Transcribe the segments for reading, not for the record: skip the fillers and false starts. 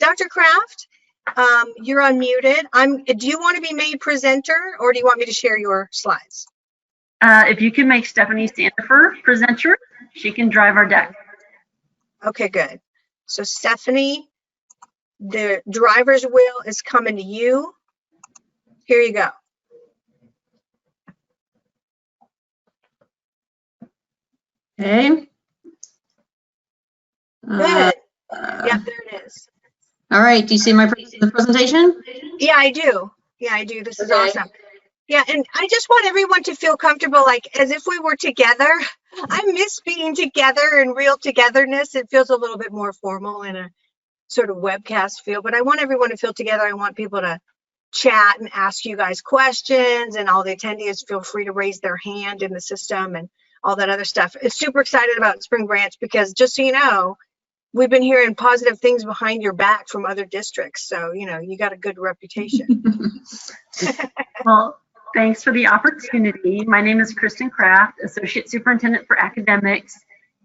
Dr. Kraft, you're unmuted. Do you want to be made presenter, or do you want me to share your slides? If you can make Stephanie Sandifer presenter, she can drive our deck. Okay, good. So Stephanie, the driver's wheel is coming to you. Here you go. Okay. Good. Yeah, there it is. All right. Do you see my presentation? Yeah, I do. Yeah, I do. This is awesome. Yeah, and I just want everyone to feel comfortable, like as if we were together. I miss being together and real togetherness. It feels a little bit more formal in a sort of webcast feel, but I want everyone to feel together. I want people to chat and ask you guys questions, and all the attendees feel free to raise their hand in the system and all that other stuff. It's super excited about Spring Branch because, just so you know, we've been hearing positive things behind your back from other districts. So, you know, you got a good reputation. Well, thanks for the opportunity. My name is Kristen Kraft, Associate Superintendent for Academics,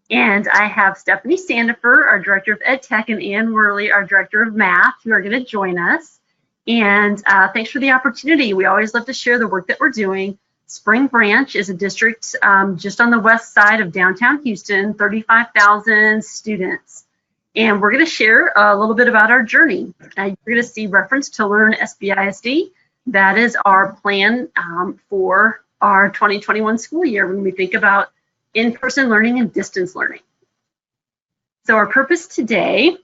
and I have Stephanie Sandifer, our Director of Ed Tech, and Ann Worley, our Director of Math, who are going to join us. And thanks for the opportunity. We always love to share the work that we're doing. Spring Branch is a district just on the west side of downtown Houston, 35,000 students. And we're going to share a little bit about our journey. You're going to see reference to Learn SBISD. That is our plan for our 2021 school year when we think about in-person learning and distance learning. So our purpose today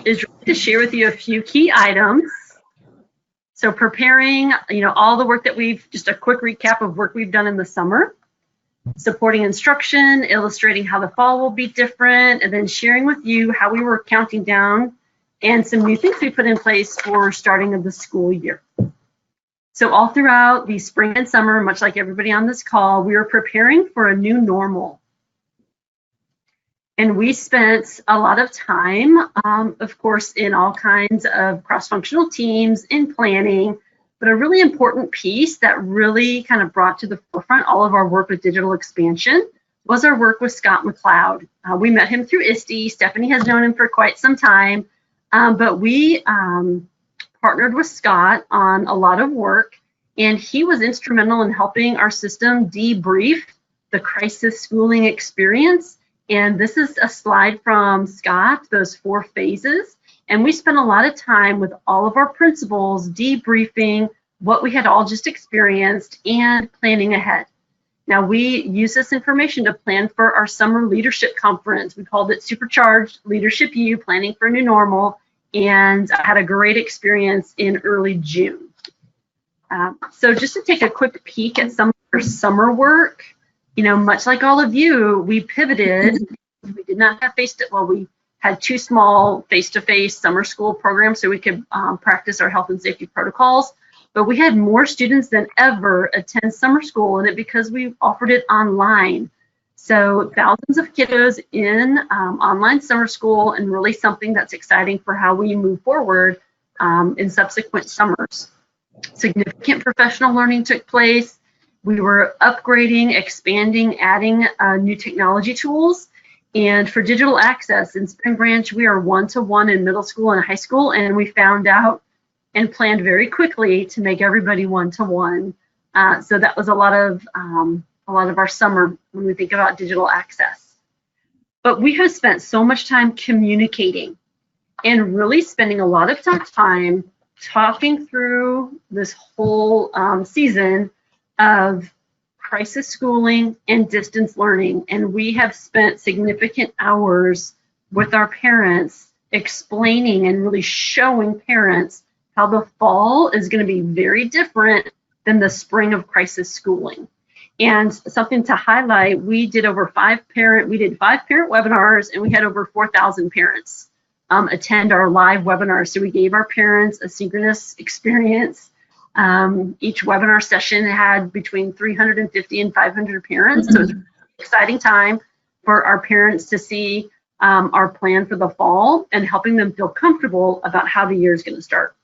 is to share with you a few key items. So preparing, all the work that just a quick recap of work we've done in the summer, supporting instruction, illustrating how the fall will be different, and then sharing with you how we were counting down and some new things we put in place for starting of the school year. So all throughout the spring and summer, much like everybody on this call, we were preparing for a new normal. And we spent a lot of time, of course, in all kinds of cross-functional teams in planning, but a really important piece that really kind of brought to the forefront all of our work with digital expansion was our work with Scott McLeod. We met him through ISTE. Stephanie has known him for quite some time, but we partnered with Scott on a lot of work, and he was instrumental in helping our system debrief the crisis schooling experience. And this is a slide from Scott, those 4 phases. And we spent a lot of time with all of our principals debriefing what we had all just experienced and planning ahead. Now, we use this information to plan for our summer leadership conference. We called it Supercharged Leadership U, Planning for a New Normal. And I had a great experience in early June. So just to take a quick peek at some of our summer work, much like all of you, we pivoted. We did not have we had 2 small face-to-face summer school programs so we could practice our health and safety protocols. But we had more students than ever attend summer school, and because we offered it online. So thousands of kiddos in online summer school, and really something that's exciting for how we move forward in subsequent summers. Significant professional learning took place. We were upgrading, expanding, adding new technology tools. And for digital access in Spring Branch, we are one-to-one in middle school and high school, and we found out and planned very quickly to make everybody one-to-one. So that was a lot of our summer when we think about digital access. But we have spent so much time communicating and really spending a lot of time talking through this whole season of crisis schooling and distance learning. And we have spent significant hours with our parents explaining and really showing parents how the fall is going to be very different than the spring of crisis schooling. And something to highlight, we did 5 parent webinars, and we had over 4,000 parents attend our live webinars. So we gave our parents a synchronous experience. Each webinar session had between 350 and 500 parents. So it was an exciting time for our parents to see our plan for the fall and helping them feel comfortable about how the year is going to start.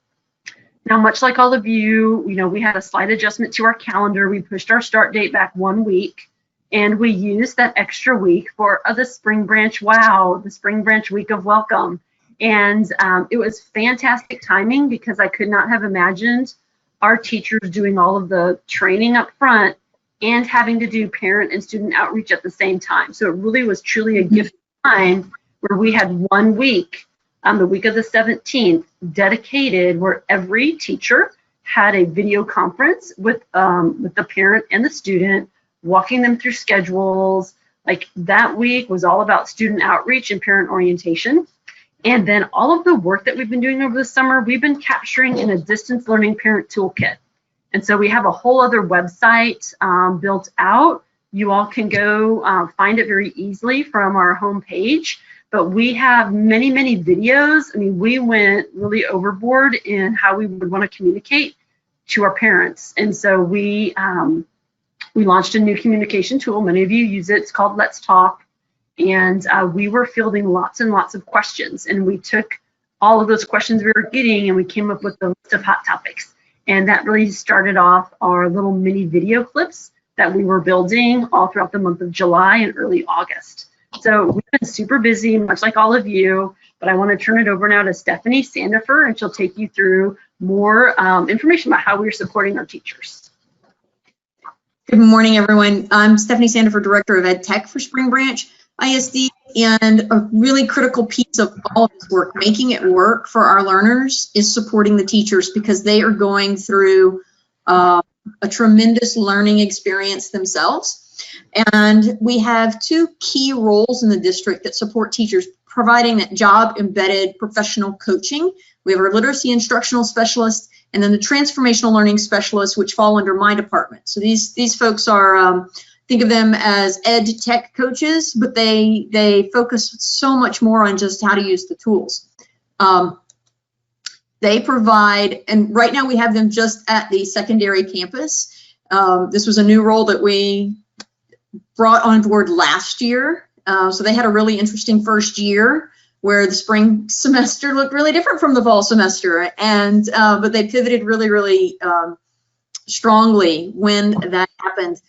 Now, much like all of you, we had a slight adjustment to our calendar. We pushed our start date back 1 week, and we used that extra week for the Spring Branch Wow, the Spring Branch Week of Welcome. And it was fantastic timing because I could not have imagined our teachers doing all of the training up front and having to do parent and student outreach at the same time. So it really was truly a gift time where we had 1 week, the week of the 17th, dedicated where every teacher had a video conference with the parent and the student, walking them through schedules. Like that week was all about student outreach and parent orientation. And then all of the work that we've been doing over the summer, we've been capturing in a distance learning parent toolkit. And so we have a whole other website built out. You all can go find it very easily from our homepage. But we have many, many videos. I mean, we went really overboard in how we would want to communicate to our parents. And so we launched a new communication tool. Many of you use it. It's called Let's Talk. And we were fielding lots and lots of questions. And we took all of those questions we were getting and we came up with a list of hot topics. And that really started off our little mini video clips that we were building all throughout the month of July and early August. So we've been super busy, much like all of you, but I want to turn it over now to Stephanie Sandifer, and she'll take you through more information about how we're supporting our teachers. Good morning, everyone. I'm Stephanie Sandifer, Director of Ed Tech for Spring Branch ISD, and a really critical piece of all of this work, making it work for our learners, is supporting the teachers because they are going through a tremendous learning experience themselves. And we have 2 key roles in the district that support teachers, providing that job-embedded professional coaching. We have our literacy instructional specialist, and then the transformational learning specialists, which fall under my department. So these folks are, think of them as ed tech coaches, but they focus so much more on just how to use the tools. They provide, and right now we have them just at the secondary campus. This was a new role that we brought on board last year. So they had a really interesting first year where the spring semester looked really different from the fall semester. And but they pivoted really, really strongly when that happened.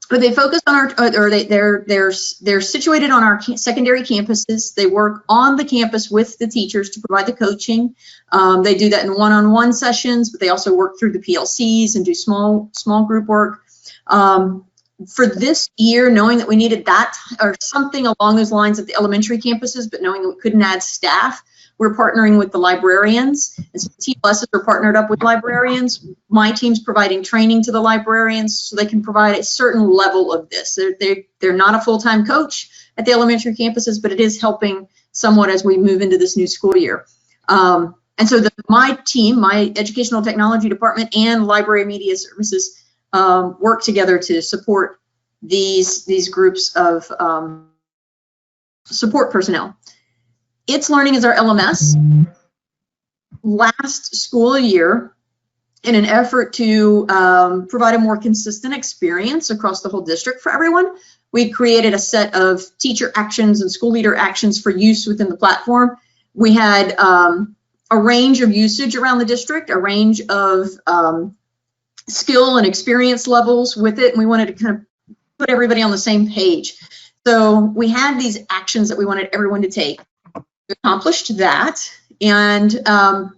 But they focus on our, they're situated on our secondary campuses. They work on the campus with the teachers to provide the coaching. They do that in one-on-one sessions, but they also work through the PLCs and do small group work. For this year, knowing that we needed that or something along those lines at the elementary campuses, but knowing that we couldn't add staff, we're partnering with the librarians. And so TLSs are partnered up with librarians. My team's providing training to the librarians so they can provide a certain level of this. They're not a full-time coach at the elementary campuses, but it is helping somewhat as we move into this new school year. And so my team, my educational technology department and library media services work together to support these groups of support personnel. It's Learning is our LMS. Last school year, in an effort to provide a more consistent experience across the whole district for everyone, we created a set of teacher actions and school leader actions for use within the platform. We had a range of usage around the district, a range of skill and experience levels with it, and we wanted to kind of put everybody on the same page. So we had these actions that we wanted everyone to take. We accomplished that, and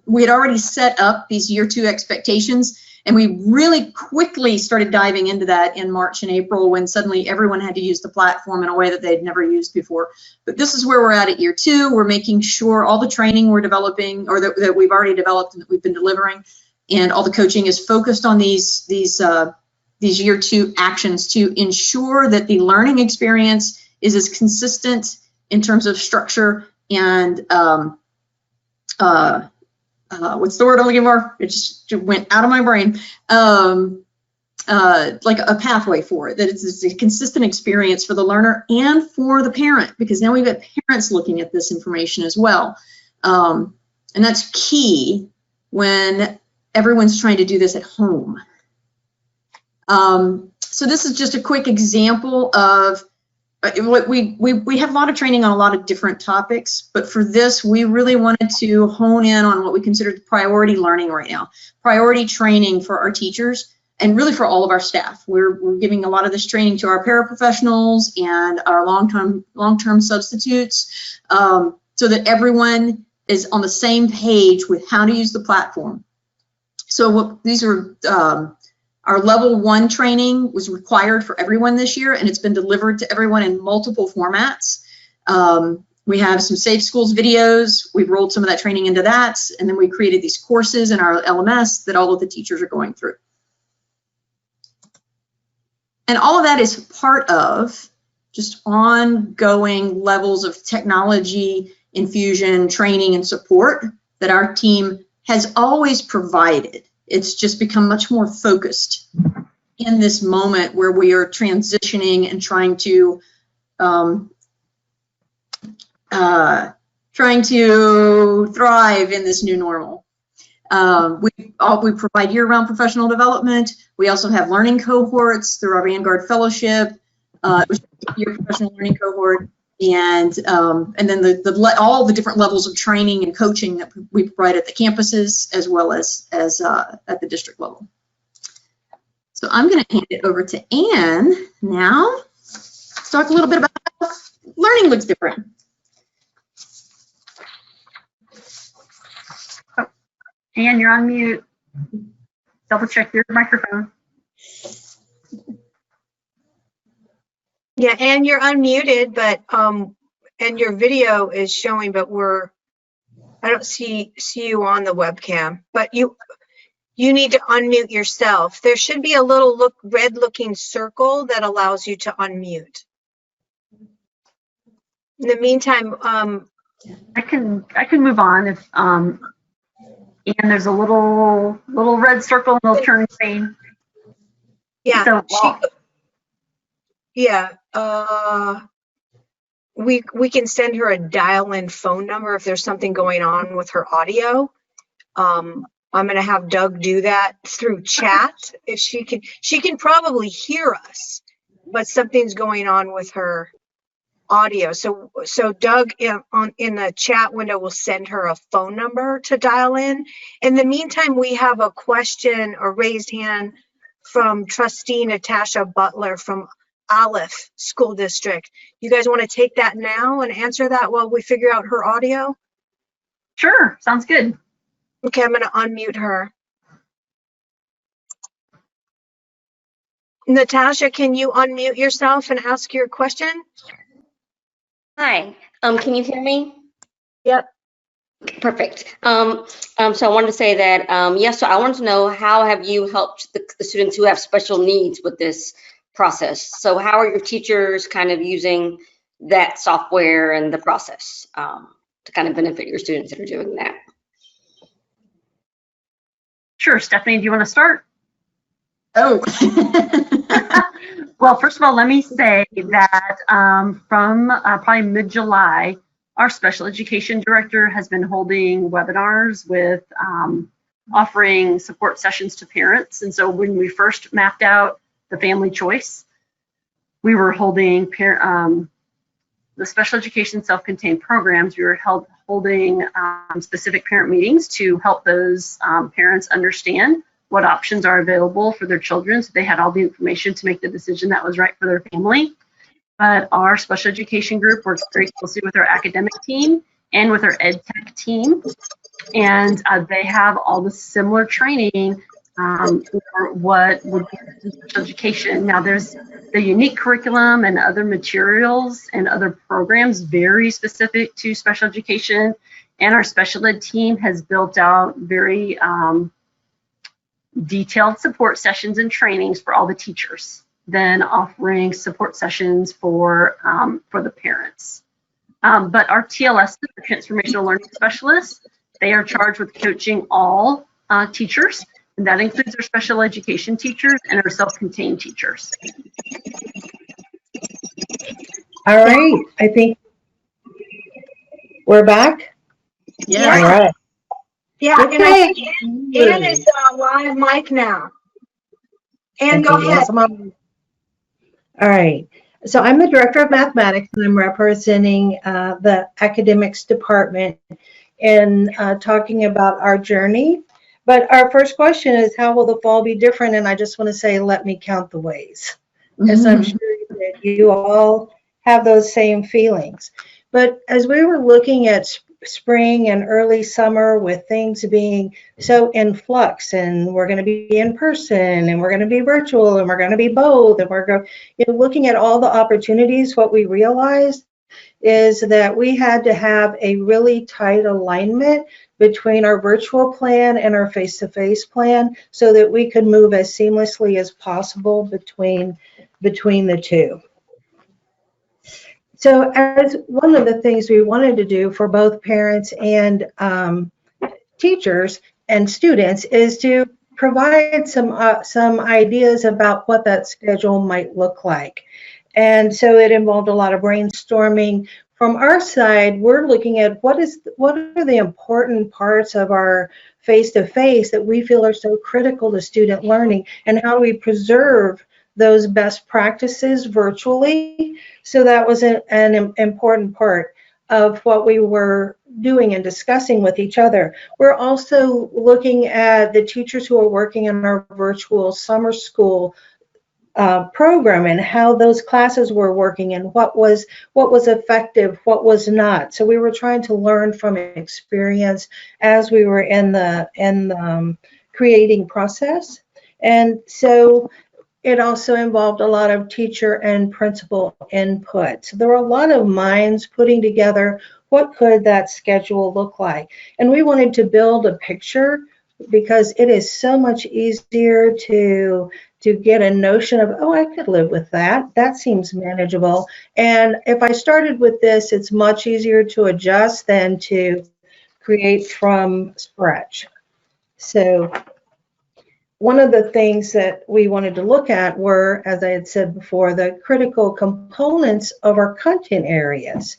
we had already set up these year 2 expectations, and we really quickly started diving into that in March and April when suddenly everyone had to use the platform in a way that they'd never used before. But this is where we're at year 2. We're making sure all the training we're developing, or that we've already developed and that we've been delivering, and all the coaching is focused on these year 2 actions to ensure that the learning experience is as consistent in terms of structure and what's the word I'm looking for? It just went out of my brain. Like a pathway for it, that it's a consistent experience for the learner and for the parent, because now we've got parents looking at this information as well. And that's key when everyone's trying to do this at home. So this is just a quick example of what we have a lot of training on a lot of different topics, but for this, we really wanted to hone in on what we consider priority learning right now, priority training for our teachers and really for all of our staff. We're giving a lot of this training to our paraprofessionals and our long-term substitutes. so that everyone is on the same page with how to use the platform. So these are our level 1 training was required for everyone this year, and it's been delivered to everyone in multiple formats. We have some Safe Schools videos. We've rolled some of that training into that, and then we created these courses in our LMS that all of the teachers are going through. And all of that is part of just ongoing levels of technology infusion, training, and support that our team has always provided. It's just become much more focused in this moment where we are transitioning and trying to thrive in this new normal. We provide year-round professional development. We also have learning cohorts through our Vanguard Fellowship, your professional learning cohort, and then all the different levels of training and coaching that we provide at the campuses as well as at the district level. So I'm going to hand it over to Anne now. Let's talk a little bit about how learning looks different. Anne, you're on mute. Double check your microphone. Yeah, and you're unmuted, but and your video is showing, but I don't see you on the webcam. But you need to unmute yourself. There should be a little red looking circle that allows you to unmute. In the meantime, I can move on if and there's a little red circle and it'll turn green. yeah, So, we can send her a dial-in phone number if there's something going on with her audio. I'm going to have Doug do that through chat. If she can probably hear us, but something's going on with her audio. So Doug in the chat window will send her a phone number to dial in. In the meantime, we have a question or raised hand from trustee Natasha Butler from Aleph School District. You guys want to take that now and answer that while we figure out her audio? Sure, sounds good. Okay, I'm going to unmute her. Natasha, can you unmute yourself and ask your question? Hi, can you hear me? Yep. Perfect. So I wanted to say that, yes, so I wanted to know how have you helped the students who have special needs with this process? So how are your teachers kind of using that software and the process to kind of benefit your students that are doing that? Sure, Stephanie, do you want to start? Oh. Well, first of all, let me say that from probably mid-July, our special education director has been holding webinars with offering support sessions to parents. And so when we first mapped out the family choice, we were holding the special education self-contained programs. We were holding specific parent meetings to help those parents understand what options are available for their children, so they had all the information to make the decision that was right for their family. But our special education group works very closely with our academic team and with our ed tech team, and they have all the similar training for what would be special education. Now, there's the unique curriculum and other materials and other programs very specific to special education, and our special ed team has built out very detailed support sessions and trainings for all the teachers, then offering support sessions for the parents. But our TLS, the Transformational Learning Specialists, they are charged with coaching all teachers, and that includes our special education teachers and our self-contained teachers. All right, I think we're back. Yeah. All right. Yeah, Okay. and I think Ann is live mic now. Ann, go Okay, ahead. yes, Mom. All right. So I'm the director of mathematics, and I'm representing the academics department and talking about our journey. But our first question is, how will the fall be different? And I just want to say, let me count the ways, because I'm sure that you all have those same feelings. But as we were looking at spring and early summer with things being so in flux, and we're going to be in person and we're going to be virtual and we're going to be both, and we're going, looking at all the opportunities, what we realized is that we had to have a really tight alignment between our virtual plan and our face-to-face plan so that we could move as seamlessly as possible between the two. So as one of the things we wanted to do for both parents and teachers and students is to provide some ideas about what that schedule might look like. And so it involved a lot of brainstorming. From our side, we're looking at what are the important parts of our face-to-face that we feel are so critical to student learning, and how do we preserve those best practices virtually. So that was an important part of what we were doing and discussing with each other. We're also looking at the teachers who are working in our virtual summer school program and how those classes were working and what was effective, what was not. So we were trying to learn from experience as we were in the creating process. And so it also involved a lot of teacher and principal input. So there were a lot of minds putting together what could that schedule look like. And we wanted to build a picture because it is so much easier to get a notion of, oh, I could live with that. That seems manageable. And if I started with this, it's much easier to adjust than to create from scratch. So one of the things that we wanted to look at were, as I had said before, the critical components of our content areas.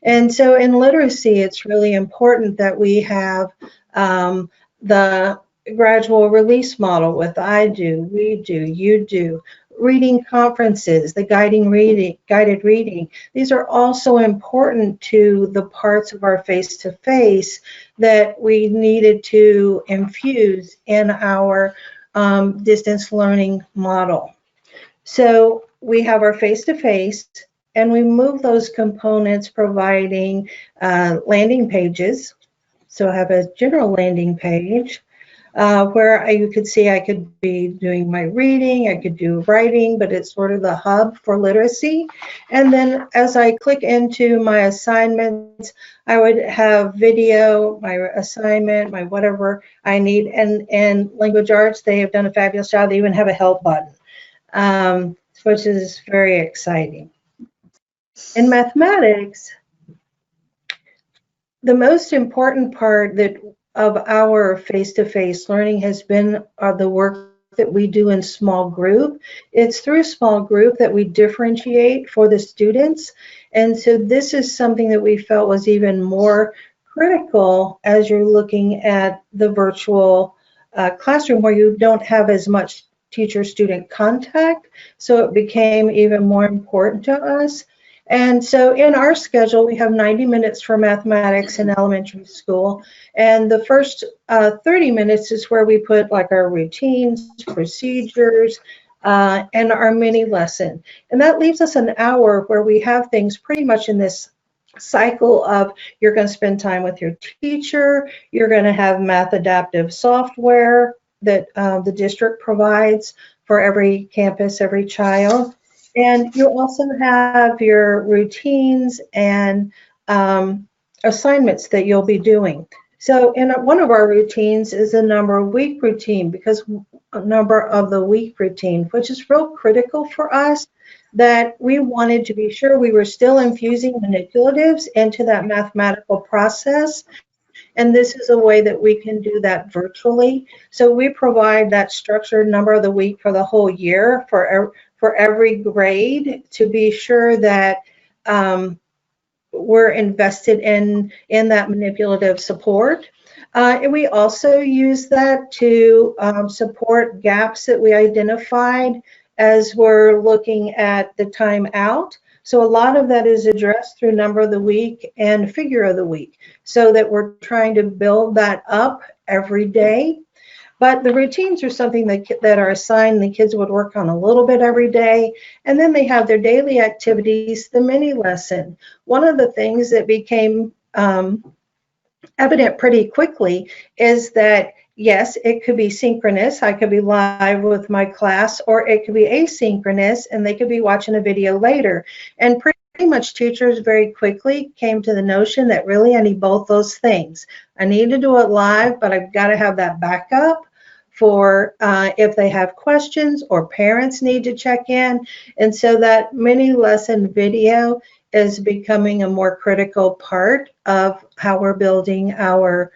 And so in literacy, it's really important that we have the gradual release model with I do, we do, you do, reading conferences, the guided reading. These are also important to the parts of our face-to-face that we needed to infuse in our distance learning model. So we have our face-to-face, and we move those components providing landing pages. So I have a general landing page where you could see I could be doing my reading, I could do writing, but it's sort of the hub for literacy. And then as I click into my assignments, I would have video, my assignment, my whatever I need. And language arts, they have done a fabulous job. They even have a help button, which is very exciting. In mathematics, the most important part of our face-to-face learning has been the work that we do in small group. It's through small group that we differentiate for the students. And so this is something that we felt was even more critical as you're looking at the virtual classroom where you don't have as much teacher-student contact. So it became even more important to us. And so in our schedule, we have 90 minutes for mathematics in elementary school. And the first 30 minutes is where we put like our routines, procedures, and our mini lesson. And that leaves us an hour where we have things pretty much in this cycle of you're going to spend time with your teacher, you're going to have math adaptive software that the district provides for every campus, every child. And you also have your routines and assignments that you'll be doing. So in one of our routines is a number of week routine, because a number of the week routine, which is real critical for us, that we wanted to be sure we were still infusing manipulatives into that mathematical process. And this is a way that we can do that virtually. So we provide that structured number of the week for the whole year for every grade to be sure that we're invested in that manipulative support. And we also use that to support gaps that we identified as we're looking at the time out. So a lot of that is addressed through number of the week and figure of the week, so that we're trying to build that up every day. But the routines are something that are assigned. The kids would work on a little bit every day, and then they have their daily activities, the mini lesson. One of the things that became evident pretty quickly is that, yes, it could be synchronous. I could be live with my class, or it could be asynchronous, and they could be watching a video later. And pretty much teachers very quickly came to the notion that really I need both those things. I need to do it live, but I've got to have that backup for if they have questions or parents need to check in. And so that mini lesson video is becoming a more critical part of how we're building our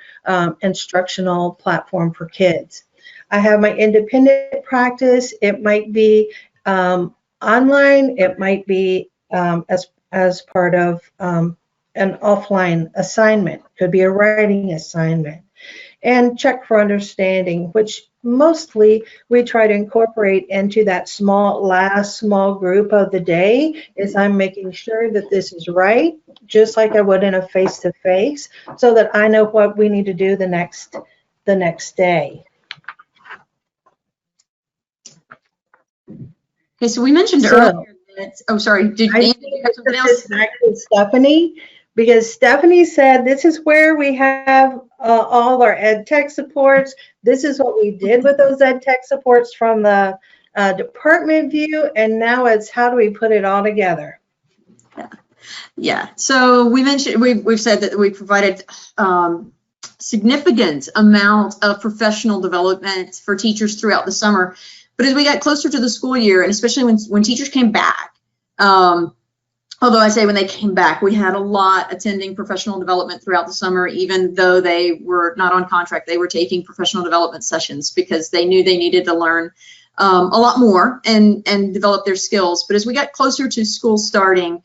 instructional platform for kids. I have my independent practice. It might be online. It might be as part of an offline assignment. Could be a writing assignment. And check for understanding, which mostly we try to incorporate into that last small group of the day, is I'm making sure that this is right, just like I would in a face-to-face, so that I know what we need to do the next day. Okay, so we mentioned earlier that, oh, sorry, did Andy have something else? Back to Stephanie, because Stephanie said this is where we have all our ed tech supports. This is what we did with those ed tech supports from the department view, and now it's how do we put it all together? Yeah. So we mentioned, we've said that we provided significant amount of professional development for teachers throughout the summer. But as we got closer to the school year, and especially when teachers came back, although I say when they came back, we had a lot attending professional development throughout the summer, even though they were not on contract. They were taking professional development sessions because they knew they needed to learn a lot more and develop their skills. But as we got closer to school starting,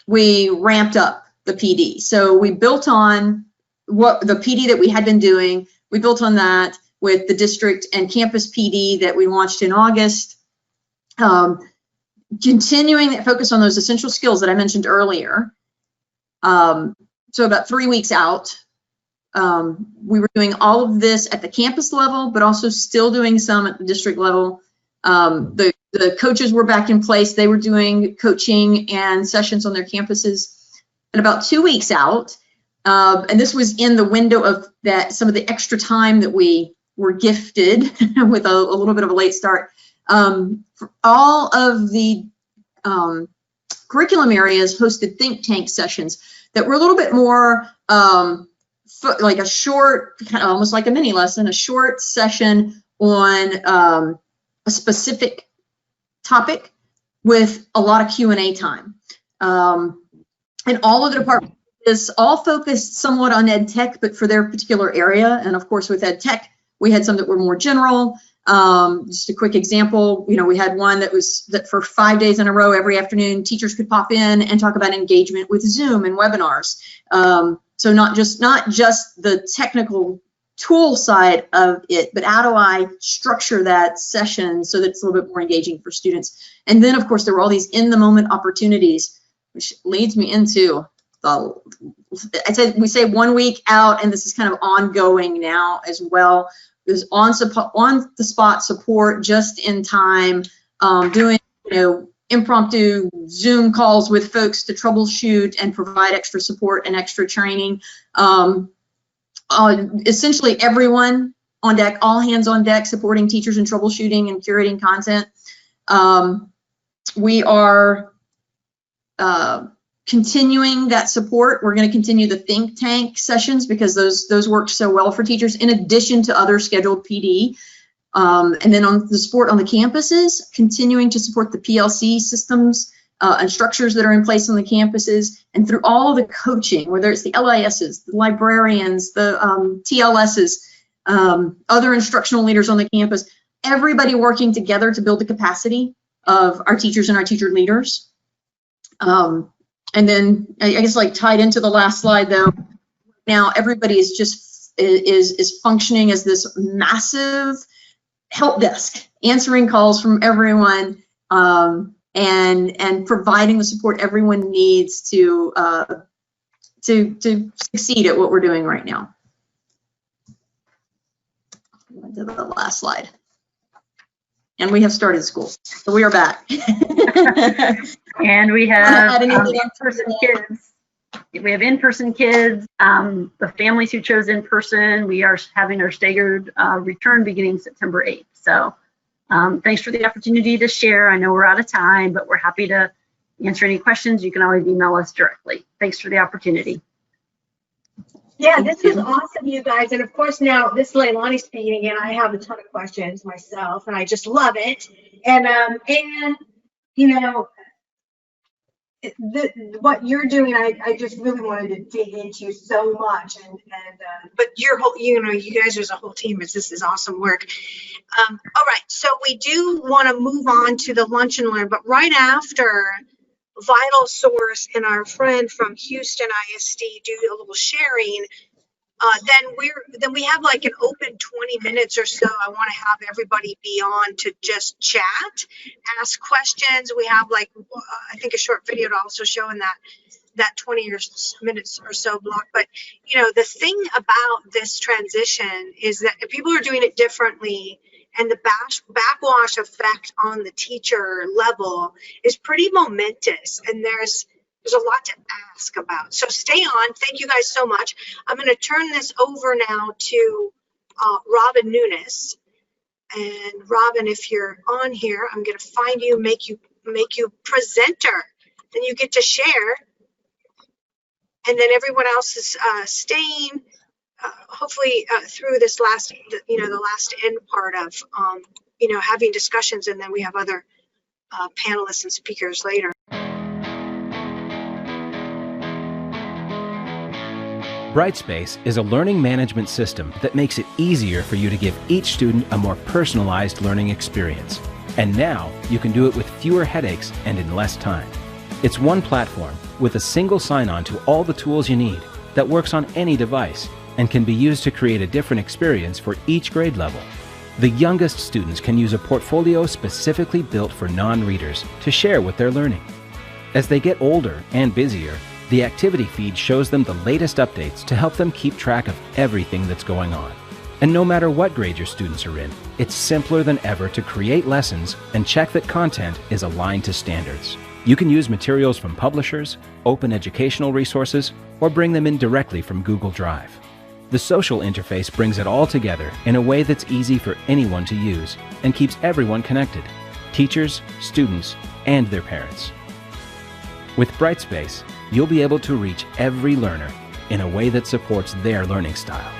we ramped up the PD. So we built on what the PD that we had been doing. We built on that with the district and campus PD that we launched in August. Continuing that focus on those essential skills that I mentioned earlier. So about 3 weeks out, we were doing all of this at the campus level, but also still doing some at the district level. The coaches were back in place. They were doing coaching and sessions on their campuses. And about 2 weeks out, and this was in the window of that, some of the extra time that we were gifted with a little bit of a late start. For all of the curriculum areas hosted think tank sessions that were a little bit more like a short, kind of almost like a mini lesson, a short session on a specific topic with a lot of Q&A time. And all of the departments is all focused somewhat on ed tech, but for their particular area. And of course, with ed tech, we had some that were more general. Just a quick example, we had one that for 5 days in a row, every afternoon, teachers could pop in and talk about engagement with Zoom and webinars. So not just the technical tool side of it, but how do I structure that session so that it's a little bit more engaging for students? And then, of course, there were all these in-the-moment opportunities, which leads me into we say 1 week out, and this is kind of ongoing now as well. There's on the spot support just in time, doing impromptu Zoom calls with folks to troubleshoot and provide extra support and extra training. Essentially everyone on deck, all hands on deck, supporting teachers in troubleshooting and curating content. We are continuing that support. We're going to continue the think tank sessions because those work so well for teachers, in addition to other scheduled PD. And then on the support on the campuses, continuing to support the PLC systems and structures that are in place on the campuses, and through all of the coaching, whether it's the LISs, the librarians, the TLSs, other instructional leaders on the campus, everybody working together to build the capacity of our teachers and our teacher leaders. And then I guess like tied into the last slide though, now everybody is just is functioning as this massive help desk, answering calls from everyone, and providing the support everyone needs to succeed at what we're doing right now. Went to the last slide. And we have started school, so we are back. And we have Add anything else to in-person that? kids. We have in-person kids, the families who chose in-person. We are having our staggered return beginning September 8th. So thanks for the opportunity to share. I know we're out of time, but we're happy to answer any questions. You can always email us directly. Thanks for the opportunity. Yeah, this is awesome, you guys. And of course, now this is Leilani speaking, and I have a ton of questions myself, and I just love it. And you know, what you're doing, I just really wanted to dig into so much. But your whole, you know, you guys as a whole team, this is awesome work. All right, so we do want to move on to the lunch and learn, but right after Vital Source and our friend from Houston ISD do a little sharing, then we have like an open 20 minutes or so. I want to have everybody be on to just chat, ask questions. We have like I think a short video to also show in that 20 minutes or so block. But you know, the thing about this transition is that people are doing it differently, and the backwash effect on the teacher level is pretty momentous, and there's a lot to ask about. So stay on. Thank you guys so much. I'm going to turn this over now to Robin Nunes. And Robin, if you're on here, I'm going to find you, make you presenter. Then you get to share. And then everyone else is staying, hopefully through this last, the last end part of, having discussions. And then we have other panelists and speakers later. Brightspace is a learning management system that makes it easier for you to give each student a more personalized learning experience. And now you can do it with fewer headaches and in less time. It's one platform with a single sign-on to all the tools you need that works on any device and can be used to create a different experience for each grade level. The youngest students can use a portfolio specifically built for non-readers to share what they're learning. As they get older and busier, the activity feed shows them the latest updates to help them keep track of everything that's going on. And no matter what grade your students are in, it's simpler than ever to create lessons and check that content is aligned to standards. You can use materials from publishers, open educational resources, or bring them in directly from Google Drive. The social interface brings it all together in a way that's easy for anyone to use and keeps everyone connected: teachers, students, and their parents. With Brightspace, you'll be able to reach every learner in a way that supports their learning style.